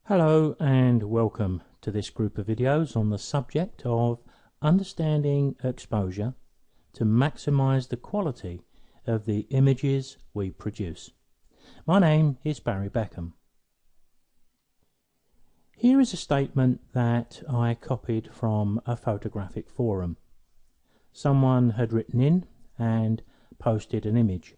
Hello and welcome to this group of videos on the subject of understanding exposure to maximize the quality of the images we produce. My name is Barry Beckham. Here is a statement that I copied from a photographic forum. Someone had written in and posted an image.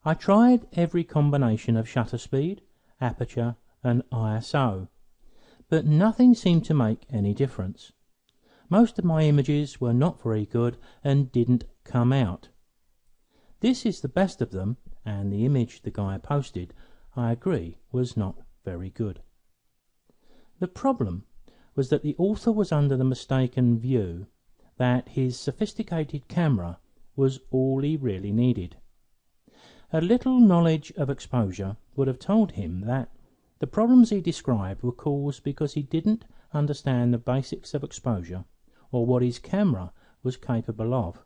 I tried every combination of shutter speed, aperture and ISO, but nothing seemed to make any difference. Most of my images were not very good and didn't come out. This is the best of them, and the image the guy posted, I agree, was not very good. The problem was that the author was under the mistaken view that his sophisticated camera was all he really needed. A little knowledge of exposure would have told him that the problems he described were caused because he didn't understand the basics of exposure or what his camera was capable of.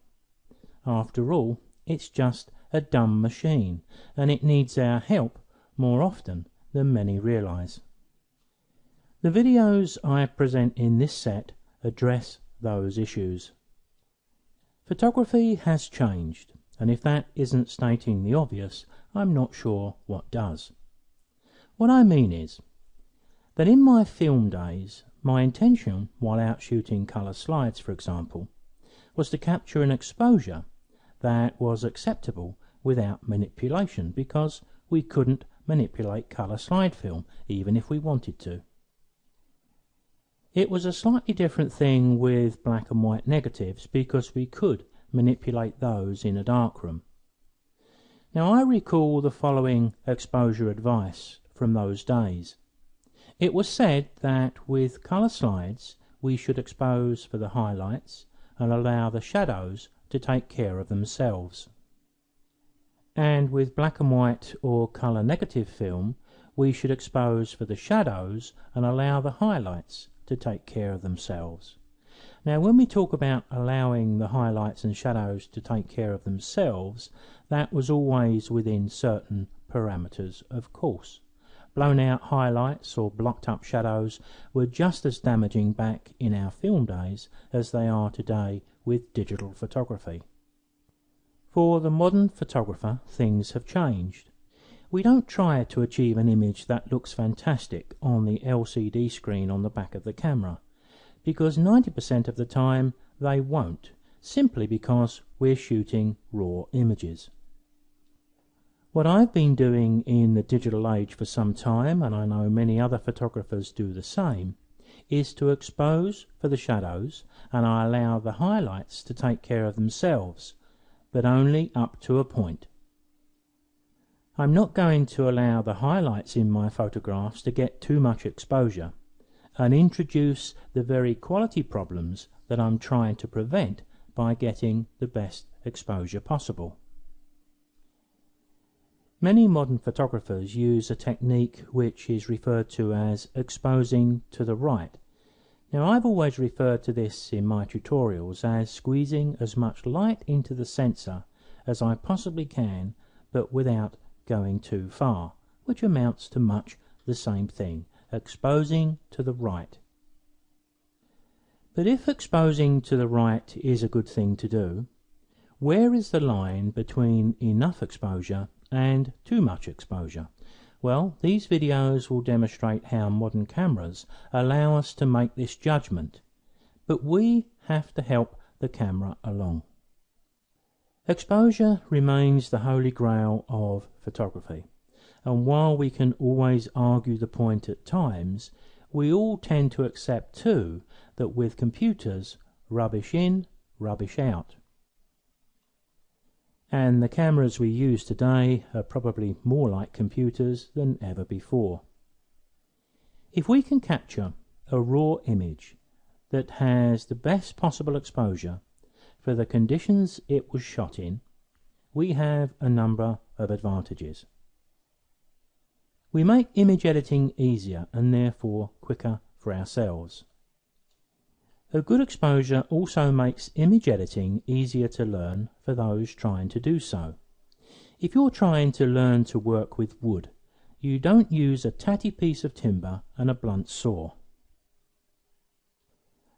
After all, it's just a dumb machine, and it needs our help more often than many realize. The videos I present in this set address those issues. Photography has changed, and if that isn't stating the obvious, I'm not sure what does. What I mean is that in my film days, my intention, while out shooting colour slides for example, was to capture an exposure that was acceptable without manipulation, because we couldn't manipulate colour slide film even if we wanted to. It was a slightly different thing with black and white negatives, because we could manipulate those in a darkroom. Now I recall the following exposure advice from those days. It was said that with colour slides we should expose for the highlights and allow the shadows to take care of themselves. And with black and white or colour negative film we should expose for the shadows and allow the highlights to take care of themselves. Now when we talk about allowing the highlights and shadows to take care of themselves, that was always within certain parameters, of course. Blown out highlights or blocked up shadows were just as damaging back in our film days as they are today with digital photography. For the modern photographer, things have changed. We don't try to achieve an image that looks fantastic on the LCD screen on the back of the camera, because 90% of the time they won't, simply because we're shooting raw images. What I've been doing in the digital age for some time, and I know many other photographers do the same, is to expose for the shadows and I allow the highlights to take care of themselves, but only up to a point. I'm not going to allow the highlights in my photographs to get too much exposure and introduce the very quality problems that I'm trying to prevent by getting the best exposure possible. Many modern photographers use a technique which is referred to as exposing to the right. Now I've always referred to this in my tutorials as squeezing as much light into the sensor as I possibly can, but without going too far, which amounts to much the same thing, exposing to the right. But if exposing to the right is a good thing to do, where is the line between enough exposure and too much exposure? Well, these videos will demonstrate how modern cameras allow us to make this judgment, but we have to help the camera along. Exposure remains the holy grail of photography, and while we can always argue the point at times, we all tend to accept too that with computers, rubbish in, rubbish out. And the cameras we use today are probably more like computers than ever before. If we can capture a raw image that has the best possible exposure for the conditions it was shot in, we have a number of advantages. We make image editing easier and therefore quicker for ourselves. A good exposure also makes image editing easier to learn for those trying to do so. If you're trying to learn to work with wood, you don't use a tatty piece of timber and a blunt saw.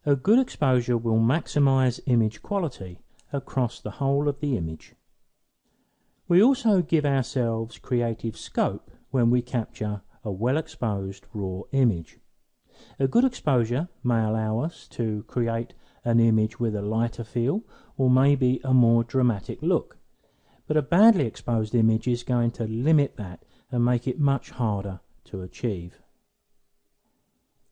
A good exposure will maximize image quality across the whole of the image. We also give ourselves creative scope when we capture a well-exposed raw image. A good exposure may allow us to create an image with a lighter feel or maybe a more dramatic look, but a badly exposed image is going to limit that and make it much harder to achieve.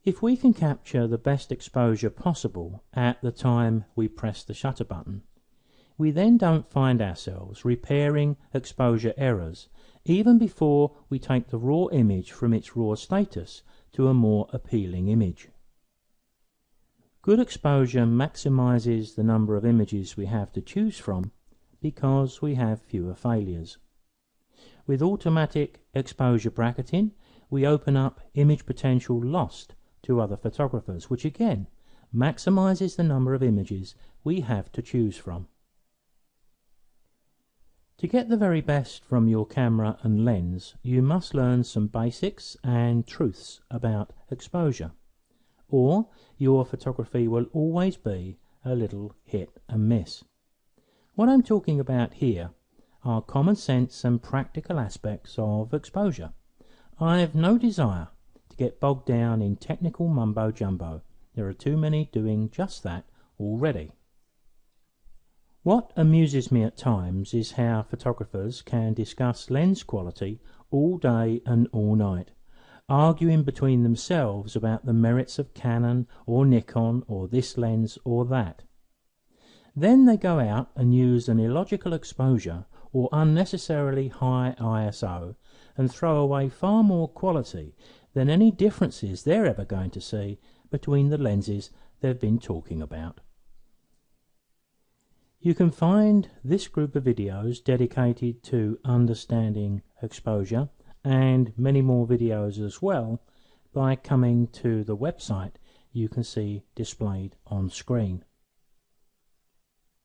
If we can capture the best exposure possible at the time we press the shutter button, we then don't find ourselves repairing exposure errors even before we take the raw image from its raw status to a more appealing image. Good exposure maximizes the number of images we have to choose from because we have fewer failures. With automatic exposure bracketing, we open up image potential lost to other photographers, which again maximizes the number of images we have to choose from. To get the very best from your camera and lens, you must learn some basics and truths about exposure, or your photography will always be a little hit and miss. What I'm talking about here are common sense and practical aspects of exposure. I've no desire to get bogged down in technical mumbo jumbo. There are too many doing just that already. What amuses me at times is how photographers can discuss lens quality all day and all night, arguing between themselves about the merits of Canon or Nikon or this lens or that. Then they go out and use an illogical exposure or unnecessarily high ISO and throw away far more quality than any differences they're ever going to see between the lenses they've been talking about. You can find this group of videos dedicated to understanding exposure and many more videos as well by coming to the website you can see displayed on screen.